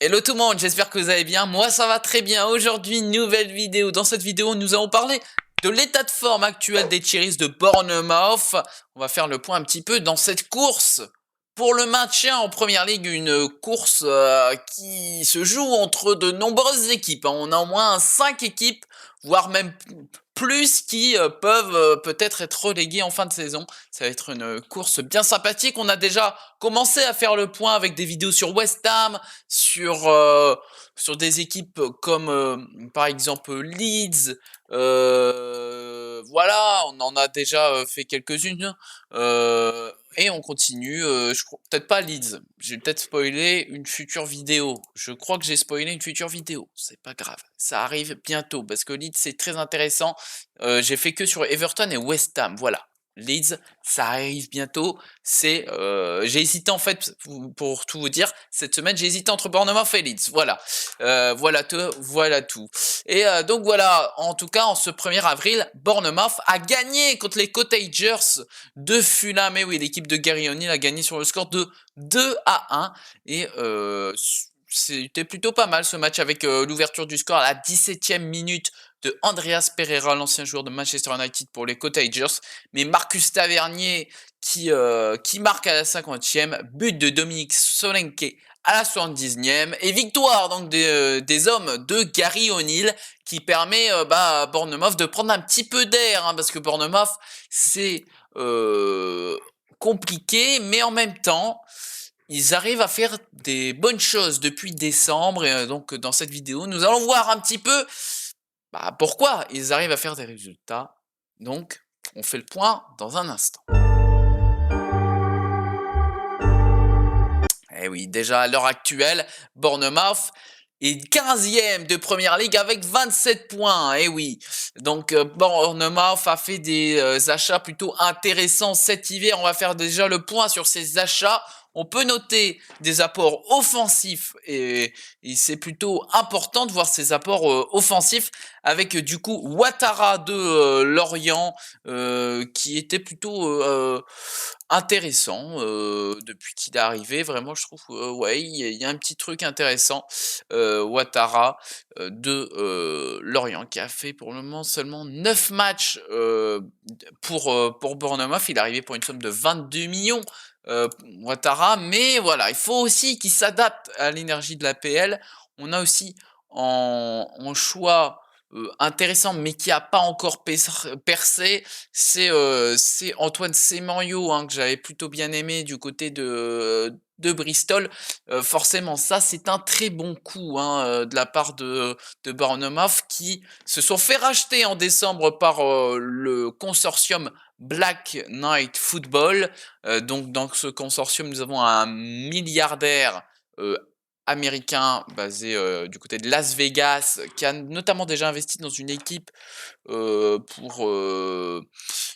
Hello tout le monde, j'espère que vous allez bien, moi ça va très bien. Aujourd'hui, nouvelle vidéo. Dans cette vidéo, nous allons parler de l'état de forme actuel des Cherries de Bournemouth. On va faire le point un petit peu dans cette course pour le maintien en première ligue, une course qui se joue entre de nombreuses équipes. On a au moins 5 équipes, voire même plus, qui peuvent peut-être être reléguées en fin de saison. Ça va être une course bien sympathique. On a déjà commencé à faire le point avec des vidéos sur West Ham, sur des équipes comme par exemple Leeds. Voilà, on en a déjà fait quelques-unes. Et on continue, je crois peut-être pas Leeds, j'ai peut-être spoilé une future vidéo. Je crois que j'ai spoilé une future vidéo, c'est pas grave, ça arrive bientôt parce que Leeds c'est très intéressant. J'ai fait que sur Everton et West Ham, voilà. Leeds, ça arrive bientôt. J'ai hésité en fait, pour tout vous dire, cette semaine j'ai hésité entre Bournemouth et Leeds. Voilà, voilà tout. Et donc voilà, en tout cas en ce 1er avril, Bournemouth a gagné contre les Cottagers de Fulham. Et oui, l'équipe de Gary O'Neill a gagné sur le score de 2-1. Et c'était plutôt pas mal ce match avec l'ouverture du score à la 17e minute de Andreas Pereira, l'ancien joueur de Manchester United pour les Cottagers, mais Marcus Tavernier qui marque à la 50e, but de Dominique Solanke à la 79e, et victoire donc des hommes de Gary O'Neill qui permet à Bournemouth de prendre un petit peu d'air, hein, parce que Bournemouth c'est compliqué, mais en même temps ils arrivent à faire des bonnes choses depuis décembre, et donc dans cette vidéo nous allons voir un petit peu pourquoi ils arrivent à faire des résultats. Donc, on fait le point dans un instant. Eh oui, déjà à l'heure actuelle, Bournemouth est 15e de Première Ligue avec 27 points. Eh oui, donc Bournemouth a fait des achats plutôt intéressants cet hiver. On va faire déjà le point sur ces achats. On peut noter des apports offensifs et c'est plutôt important de voir ces apports offensifs avec du coup Ouattara de Lorient qui était plutôt intéressant depuis qu'il est arrivé. Vraiment, je trouve, ouais, il y a un petit truc intéressant. Ouattara de Lorient qui a fait pour le moment seulement 9 matchs pour Bournemouth. Il est arrivé pour une somme de 22 millions. Ouattara, mais voilà, il faut aussi qu'il s'adapte à l'énergie de la PL. On a aussi en choix intéressant, mais qui a pas encore percé, c'est Antoine Semenyo, hein, que j'avais plutôt bien aimé du côté de Bristol. Forcément, ça c'est un très bon coup, hein, de la part de Bournemouth, qui se sont fait racheter en décembre par le consortium Black Knight Football. Donc dans ce consortium, nous avons un milliardaire euh, américain basé du côté de Las Vegas, qui a notamment déjà investi dans une équipe pour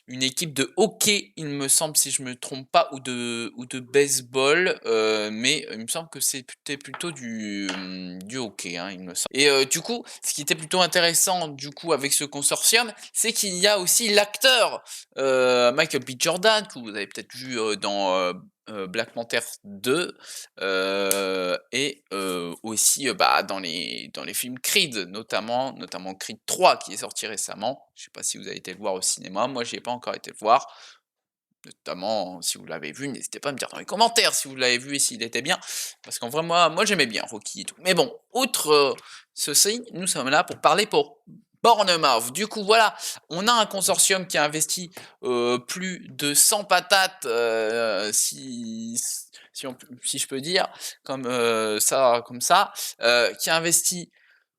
une équipe de hockey, il me semble, si je me trompe pas, ou de baseball, mais il me semble que c'était plutôt du hockey, hein, il me semble. Et du coup, ce qui était plutôt intéressant du coup avec ce consortium, c'est qu'il y a aussi l'acteur Michael B. Jordan, que vous avez peut-être vu dans Black Panther 2, et aussi dans les films Creed, notamment Creed 3 qui est sorti récemment. Je sais pas si vous avez été le voir au cinéma, moi j'y ai pas encore été le voir. Notamment, si vous l'avez vu, n'hésitez pas à me dire dans les commentaires si vous l'avez vu et s'il était bien, parce qu'en vrai moi j'aimais bien Rocky et tout. Mais bon, outre ceci, nous sommes là pour parler pour Bournemouth. Du coup voilà, on a un consortium qui a investi plus de 100 patates, si je peux dire, comme ça, qui a investi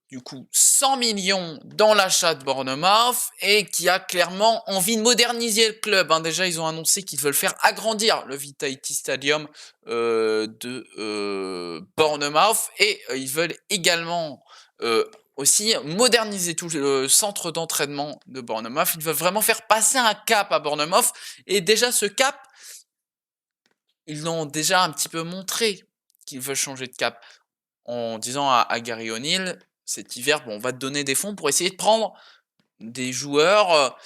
du coup 100 millions dans l'achat de Bournemouth et qui a clairement envie de moderniser le club, hein. Déjà, ils ont annoncé qu'ils veulent faire agrandir le Vitality Stadium de Bournemouth, et ils veulent également aussi moderniser tout le centre d'entraînement de Bournemouth. Ils veulent vraiment faire passer un cap à Bournemouth, et déjà ce cap, ils l'ont déjà un petit peu montré qu'ils veulent changer de cap en disant à Gary O'Neill cet hiver, bon, on va te donner des fonds pour essayer de prendre des joueurs,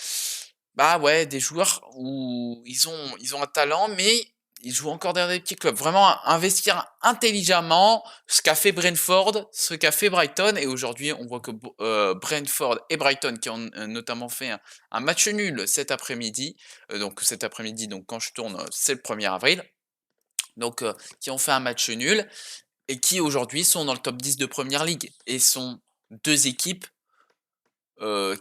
ouais, des joueurs où ils ont un talent, mais ils jouent encore dans des petits clubs. Vraiment investir intelligemment, ce qu'a fait Brentford, ce qu'a fait Brighton. Et aujourd'hui, on voit que Brentford et Brighton, qui ont notamment fait un match nul cet après-midi, donc cet après-midi, donc quand je tourne, c'est le 1er avril, donc qui ont fait un match nul et qui aujourd'hui sont dans le top 10 de Première Ligue et sont deux équipes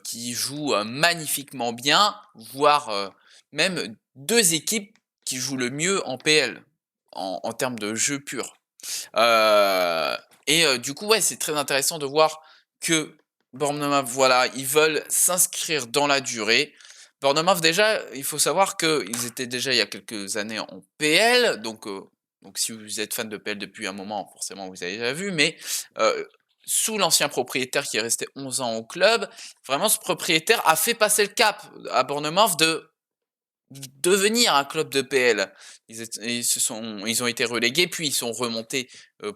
qui jouent magnifiquement bien, voire même deux équipes qui jouent le mieux en PL, en termes de jeu pur. Du coup, ouais, c'est très intéressant de voir que Bournemouth, voilà, ils veulent s'inscrire dans la durée. Bournemouth, déjà, il faut savoir qu'ils étaient déjà il y a quelques années en PL, donc si vous êtes fan de PL depuis un moment, forcément vous avez déjà vu, mais sous l'ancien propriétaire qui est resté 11 ans au club, vraiment ce propriétaire a fait passer le cap à Bournemouth de devenir un club de PL. Ils ont été relégués, puis ils sont remontés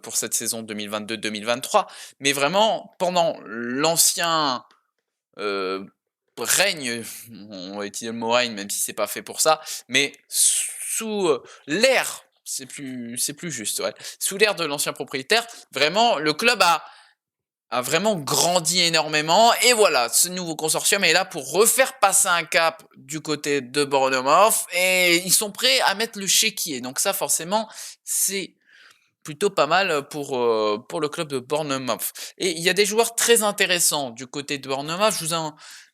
pour cette saison 2022-2023. Mais vraiment, pendant l'ancien règne, on va utiliser le mot règne, même si c'est pas fait pour ça, mais sous l'ère, c'est plus juste, ouais. Sous l'ère de l'ancien propriétaire, vraiment, le club a vraiment grandi énormément. Et voilà, ce nouveau consortium est là pour refaire passer un cap du côté de Bournemouth. Et ils sont prêts à mettre le chéquier. Donc ça, forcément, c'est plutôt pas mal pour le club de Bournemouth. Et il y a des joueurs très intéressants du côté de Bournemouth.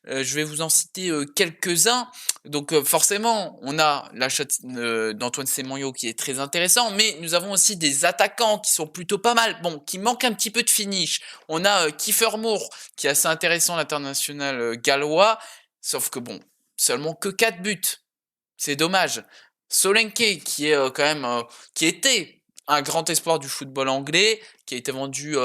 Je vais vous en citer quelques-uns. Donc forcément, on a l'achat d'Antoine Semenyo qui est très intéressant, mais nous avons aussi des attaquants qui sont plutôt pas mal, bon, qui manquent un petit peu de finish. On a Kiefer Moore qui est assez intéressant, l'international gallois, sauf que bon, seulement que 4 buts. C'est dommage. Solanke, qui est quand même, qui était un grand espoir du football anglais, qui a été vendu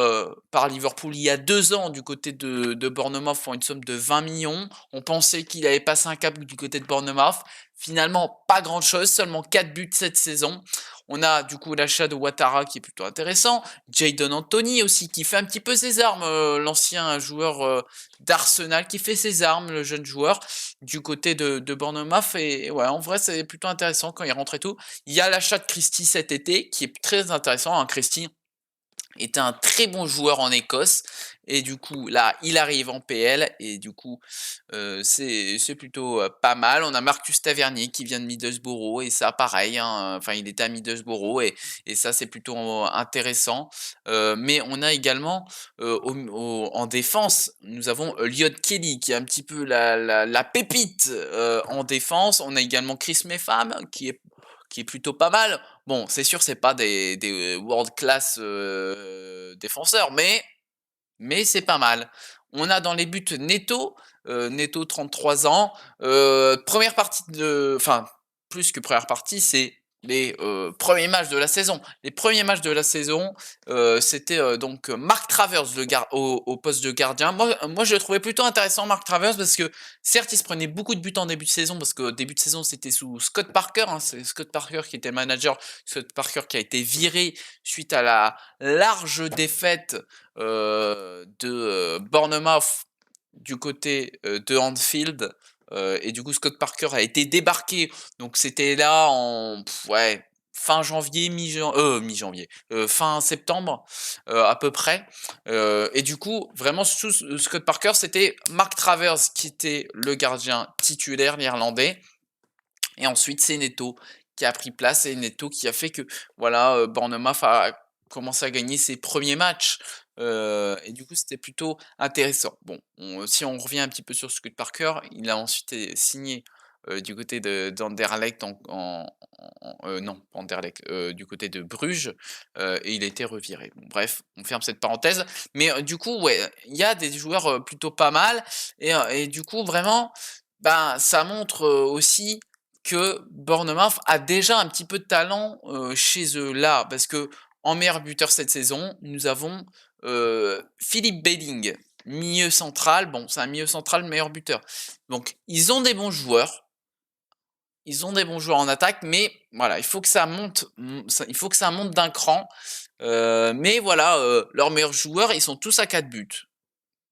par Liverpool il y a 2 ans du côté de Bournemouth pour une somme de 20 millions. On pensait qu'il avait passé un cap du côté de Bournemouth. Finalement, pas grand chose, seulement 4 buts cette saison. On a du coup l'achat de Ouattara qui est plutôt intéressant. Jadon Anthony aussi qui fait un petit peu ses armes, l'ancien joueur d'Arsenal qui fait ses armes, le jeune joueur du côté de Bournemouth. Et ouais, en vrai, c'est plutôt intéressant quand il rentre et tout. Il y a l'achat de Christie cet été qui est très intéressant. Hein. Christie était un très bon joueur en Écosse et du coup là il arrive en PL et du coup c'est plutôt pas mal. On a Marcus Tavernier qui vient de Middlesbrough et ça pareil, hein, enfin il était à Middlesbrough et ça c'est plutôt intéressant. Mais on a également en défense, nous avons Elliot Kelly qui est un petit peu la pépite en défense. On a également Chris Mepham qui est plutôt pas mal. Bon, c'est sûr, c'est pas des world class défenseurs, mais c'est pas mal. On a dans les buts Neto, Neto 33 ans. Première partie enfin, plus que première partie, c'est les premiers matchs de la saison. Les premiers matchs de la saison, c'était donc Mark Travers au poste de gardien. Moi, je le trouvais plutôt intéressant, Mark Travers, parce que certes, il se prenait beaucoup de buts en début de saison, parce que début de saison, c'était sous Scott Parker. Hein, c'est Scott Parker qui était le manager. Scott Parker qui a été viré suite à la large défaite de Bournemouth du côté de Anfield. Et du coup, Scott Parker a été débarqué. Donc, c'était là ouais, fin janvier, mi-janvier, fin septembre, à peu près. Et du coup, vraiment, sous Scott Parker, c'était Mark Travers qui était le gardien titulaire néerlandais. Et ensuite, c'est Neto qui a pris place et Neto qui a fait que, voilà, Bournemouth a commencé à gagner ses premiers matchs. Et du coup, c'était plutôt intéressant. Bon, si on revient un petit peu sur Scott Parker, il a ensuite signé du côté d'Anderlecht non, pas Anderlecht, du côté de Bruges, et il a été reviré. Bon, bref, on ferme cette parenthèse. Mais du coup, ouais, il y a des joueurs plutôt pas mal. Et du coup, vraiment, ben, ça montre aussi que Bournemouth a déjà un petit peu de talent chez eux là, parce que en meilleur buteur cette saison, nous avons Philippe Belling, milieu central. Bon, c'est un milieu central meilleur buteur. Donc, ils ont des bons joueurs en attaque, mais voilà, il faut que ça monte, il faut que ça monte d'un cran. Mais voilà, leurs meilleurs joueurs, ils sont tous à 4 buts.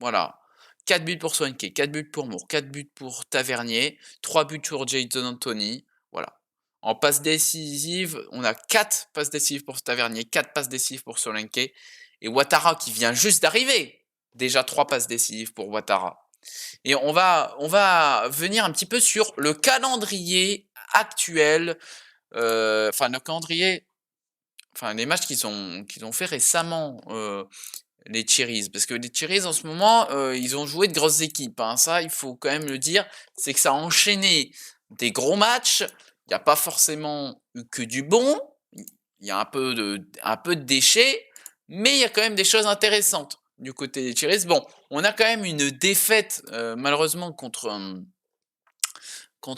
Voilà. 4 buts pour Solanke, 4 buts pour Moore, 4 buts pour Tavernier, 3 buts pour Jadon Anthony. Voilà. En passes décisives, on a 4 passes décisives pour Tavernier, 4 passes décisives pour Solanke et Ouattara qui vient juste d'arriver. Déjà 3 passes décisives pour Ouattara. Et on va venir un petit peu sur le calendrier actuel, enfin le calendrier, enfin les matchs qu'ils ont fait récemment, les Cherries. Parce que les Cherries en ce moment, ils ont joué de grosses équipes, hein. Ça, il faut quand même le dire, c'est que ça a enchaîné des gros matchs. Il n'y a pas forcément eu que du bon. Il y a un peu de déchets, mais il y a quand même des choses intéressantes du côté des Cherries. Bon, on a quand même une défaite, malheureusement contre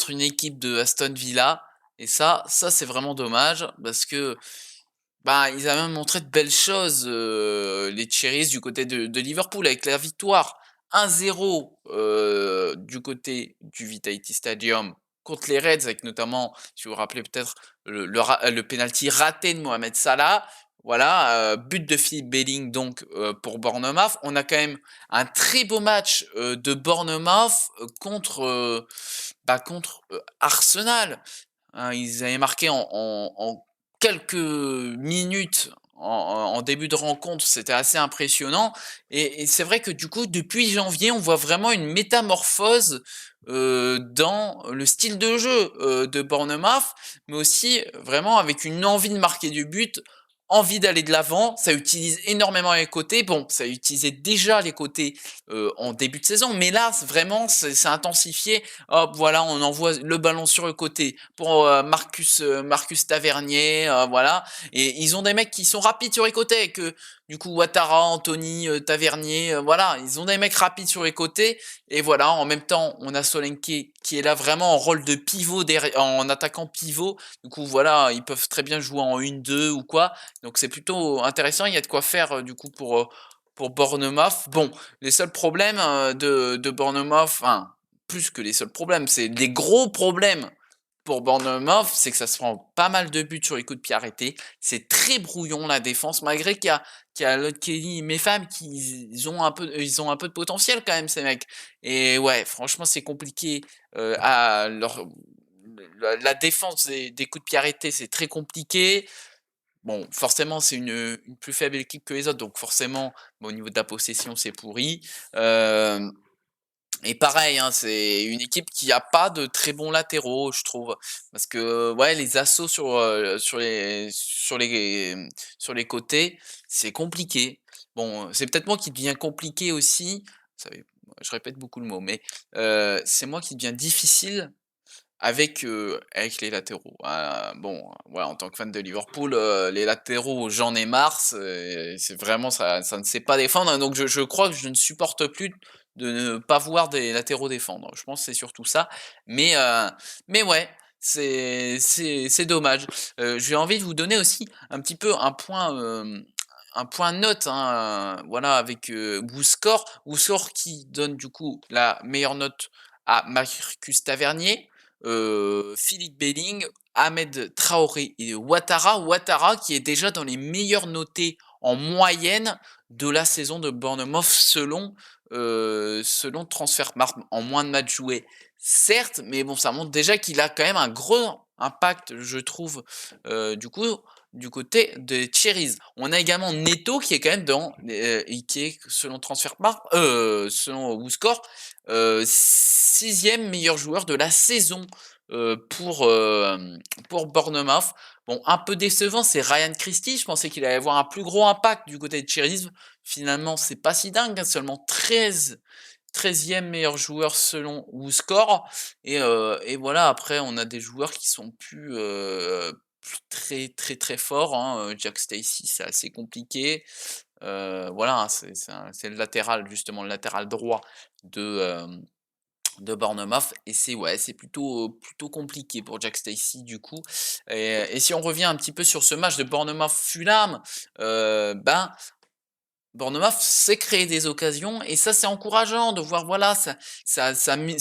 une équipe de Aston Villa. Et ça c'est vraiment dommage parce que bah, ils avaient même montré de belles choses, les Cherries du côté de Liverpool avec la victoire 1-0 du côté du Vitality Stadium contre les Reds, avec notamment, si vous vous rappelez peut-être, le penalty raté de Mohamed Salah. Voilà, but de Philippe Belling donc pour Bournemouth. On a quand même un très beau match de Bournemouth contre Arsenal. Hein, ils avaient marqué en quelques minutes en début de rencontre, c'était assez impressionnant. Et c'est vrai que du coup, depuis janvier, on voit vraiment une métamorphose dans le style de jeu de Bournemouth, mais aussi vraiment avec une envie de marquer du but, envie d'aller de l'avant. Ça utilise énormément les côtés. Bon, ça utilisait déjà les côtés en début de saison, mais là, vraiment, c'est intensifié. Hop, voilà, on envoie le ballon sur le côté pour Marcus Tavernier, voilà. Et ils ont des mecs qui sont rapides sur les côtés, que du coup Ouattara, Anthony, Tavernier, voilà, ils ont des mecs rapides sur les côtés. Et voilà, en même temps, on a Solanke qui est là vraiment en rôle de pivot, en attaquant pivot. Du coup, voilà, ils peuvent très bien jouer en 1-2 ou quoi. Donc c'est plutôt intéressant. Il y a de quoi faire du coup pour Bournemouth. Bon, les seuls problèmes de Bournemouth, enfin plus que les seuls problèmes, c'est les gros problèmes pour Bournemouth, c'est que ça se prend pas mal de buts sur les coups de pied arrêtés. C'est très brouillon la défense, malgré qu'il y a Lod Kelly et Mefam qui ils ont un peu de potentiel quand même ces mecs. Et ouais, franchement c'est compliqué. La défense des coups de pied arrêtés, c'est très compliqué. Bon, forcément, c'est une plus faible équipe que les autres, donc forcément, bon, au niveau de la possession, c'est pourri. Euh, et pareil, hein, c'est une équipe qui a pas de très bons latéraux, je trouve. Parce que ouais, les assauts sur les côtés, c'est compliqué. Bon, c'est peut-être moi qui devient compliqué aussi. Vous savez, je répète beaucoup le mot, mais c'est moi qui devient difficile avec les latéraux. Bon, voilà, en tant que fan de Liverpool, les latéraux, j'en ai marre, c'est vraiment ça ne sait pas défendre, hein, donc je crois que je ne supporte plus de ne pas voir des latéraux défendre. Je pense que c'est surtout ça, mais ouais, c'est dommage. J'ai envie de vous donner aussi un petit peu un point note, hein, voilà, avec WhoScore. WhoScore qui donne du coup la meilleure note à Marcus Tavernier, Philippe Belling, Ahmed Traoré et Ouattara. Ouattara qui est déjà dans les meilleurs notés en moyenne de la saison de Bournemouth selon Transfermarkt en moins de matchs joués. Certes, mais bon, ça montre déjà qu'il a quand même un gros impact, je trouve, du coup, du côté des Cherries. On a également Neto qui est quand même qui est selon Transfermarkt, selon WhoScore, sixième meilleur joueur de la saison pour Bournemouth. Bon, un peu décevant, c'est Ryan Christie. Je pensais qu'il allait avoir un plus gros impact du côté de Cherries. Finalement, c'est pas si dingue, hein, seulement 13e meilleur joueur selon WhoScore. Et voilà, après, on a des joueurs qui sont plus très très très forts, hein. Jack Stacey, c'est assez compliqué. Voilà, hein, c'est le latéral, justement, le latéral droit de Bournemouth. Et c'est plutôt compliqué pour Jack Stacey, du coup. Et si on revient un petit peu sur ce match de Bournemouth-Fulham, ben, Bournemouth sait créer des occasions et ça c'est encourageant de voir, voilà, ça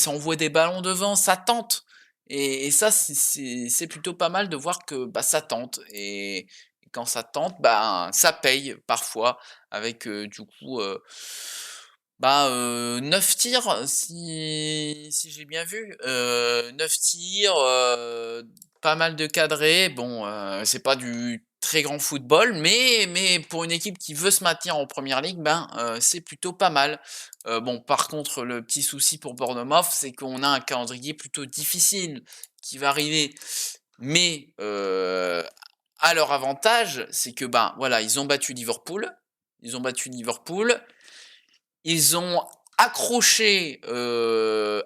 envoie des ballons devant, ça tente. Et ça c'est plutôt pas mal de voir que bah, ça tente. Et quand ça tente, bah, ça paye parfois avec du coup 9 tirs si j'ai bien vu. 9 tirs, pas mal de cadrés. Bon, c'est pas du très grand football, mais pour une équipe qui veut se maintenir en première ligue, ben, c'est plutôt pas mal. Bon, par contre, le petit souci pour Bournemouth, c'est qu'on a un calendrier plutôt difficile qui va arriver. Mais, à leur avantage, c'est que, ben, voilà, ils ont battu Liverpool. Ils ont battu Liverpool. Ils ont accroché,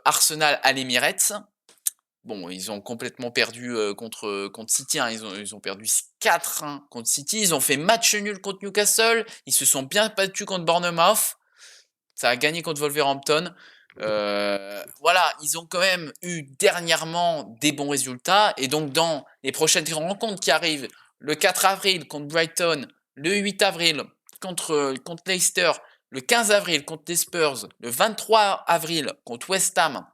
Arsenal à l'Emirates. Bon, ils ont complètement perdu, contre City, hein. Ils ont perdu 4-1 contre City. Ils ont fait match nul contre Newcastle. Ils se sont bien battus contre Bournemouth. Ça a gagné contre Wolverhampton. Voilà, ils ont quand même eu dernièrement des bons résultats. Et donc dans les prochaines rencontres qui arrivent, le 4 avril contre Brighton, le 8 avril contre Leicester, le 15 avril contre les Spurs, le 23 avril contre West Ham,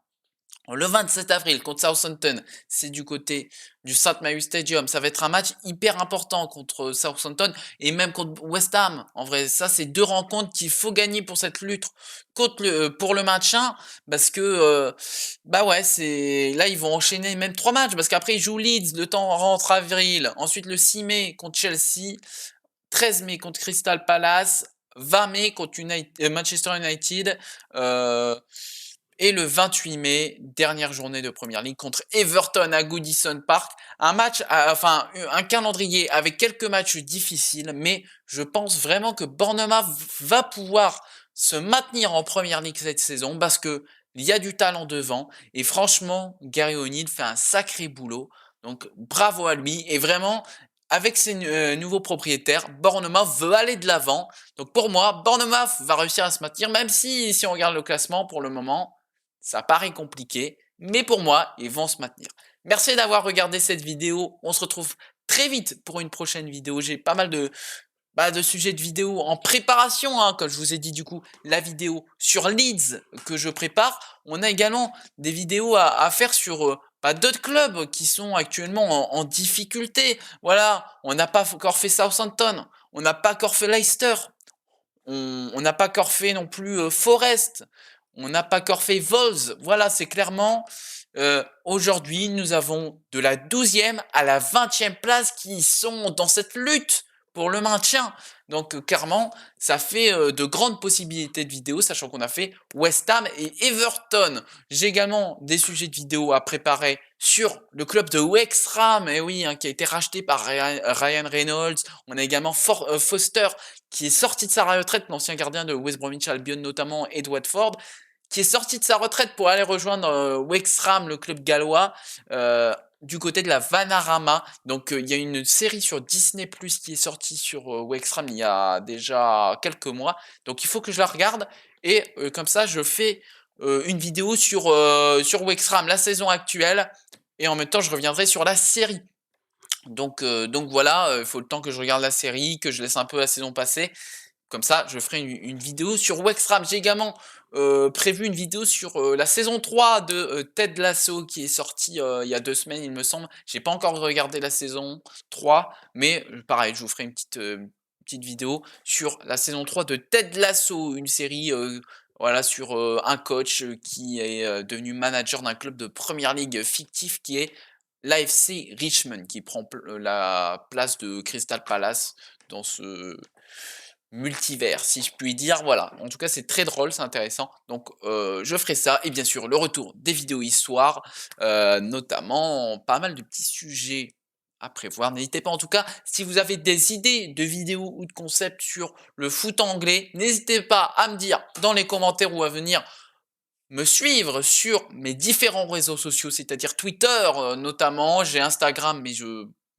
le 27 avril contre Southampton, c'est du côté du St. Mary's Stadium. Ça va être un match hyper important contre Southampton et même contre West Ham. En vrai, ça, c'est 2 rencontres qu'il faut gagner pour cette lutte pour le maintien. Parce que, bah ouais, là, ils vont enchaîner même 3 matchs. Parce qu'après, ils jouent Leeds, le temps rentre avril. Ensuite, le 6 mai contre Chelsea. 13 mai contre Crystal Palace. 20 mai contre Manchester United. Et le 28 mai, dernière journée de Première Ligue contre Everton à Goodison Park. Un match, enfin un calendrier avec quelques matchs difficiles, mais je pense vraiment que Bournemouth va pouvoir se maintenir en Première Ligue cette saison parce que il y a du talent devant et franchement, Gary O'Neill fait un sacré boulot. Donc bravo à lui et vraiment avec ses nouveaux propriétaires, Bournemouth veut aller de l'avant. Donc pour moi, Bournemouth va réussir à se maintenir, même si on regarde le classement pour le moment, ça paraît compliqué, mais pour moi, ils vont se maintenir. Merci d'avoir regardé cette vidéo. On se retrouve très vite pour une prochaine vidéo. J'ai pas mal de sujets de vidéo en préparation, hein, comme je vous ai dit du coup, la vidéo sur Leeds que je prépare. On a également des vidéos à faire sur d'autres clubs qui sont actuellement en difficulté. Voilà, on n'a pas encore fait Southampton, on n'a pas encore fait Leicester, on n'a pas encore fait non plus Forest, on n'a pas encore fait Wolves. Voilà, c'est clairement aujourd'hui nous avons de la 12e à la 20e place qui sont dans cette lutte pour le maintien. Donc clairement, ça fait de grandes possibilités de vidéos, sachant qu'on a fait West Ham et Everton. J'ai également des sujets de vidéos à préparer sur le club de Wrexham, et oui, hein, qui a été racheté par Ryan Reynolds. On a également Foster, qui est sorti de sa retraite, l'ancien gardien de West Bromwich Albion notamment, et de Watford, qui est sorti de sa retraite pour aller rejoindre Wrexham, le club gallois, du côté de la Vanarama. Donc il y a une série sur Disney Plus qui est sortie sur Wrexham il y a déjà quelques mois. Donc il faut que je la regarde et comme ça je fais une vidéo sur Wrexham, la saison actuelle, et en même temps je reviendrai sur la série. Donc voilà, il faut le temps que je regarde la série, que je laisse un peu la saison passer. Comme ça, je ferai une vidéo sur Wrexham. J'ai également prévu une vidéo sur la saison 3 de Ted Lasso qui est sortie il y a 2 semaines, il me semble. J'ai pas encore regardé la saison 3, mais pareil, je vous ferai une petite vidéo sur la saison 3 de Ted Lasso, une série voilà, sur un coach qui est devenu manager d'un club de première ligue fictif qui est l'AFC Richmond, qui prend la place de Crystal Palace dans ce multivers, si je puis dire. Voilà, en tout cas c'est très drôle, c'est intéressant, donc je ferai ça, et bien sûr le retour des vidéos histoire, notamment pas mal de petits sujets à prévoir. N'hésitez pas, en tout cas, si vous avez des idées de vidéos ou de concepts sur le foot anglais, n'hésitez pas à me dire dans les commentaires ou à venir me suivre sur mes différents réseaux sociaux, c'est-à-dire Twitter notamment. J'ai Instagram, mais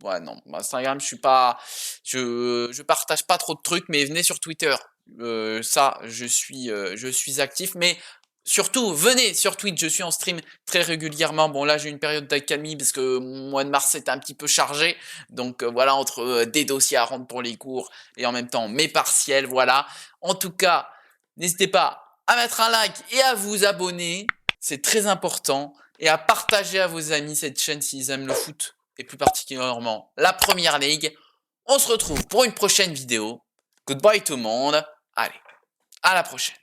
ouais, non, Instagram, je partage pas trop de trucs, mais venez sur Twitter. Ça, je suis actif, mais surtout, venez sur Twitch, je suis en stream très régulièrement. Bon, là, j'ai une période d'accalmie parce que mon mois de mars était un petit peu chargé. Donc, voilà, entre des dossiers à rendre pour les cours et en même temps mes partiels, voilà. En tout cas, n'hésitez pas à mettre un like et à vous abonner, c'est très important, et à partager à vos amis cette chaîne s'ils aiment le foot, et plus particulièrement la Première Ligue. On se retrouve pour une prochaine vidéo. Goodbye tout le monde. Allez, à la prochaine.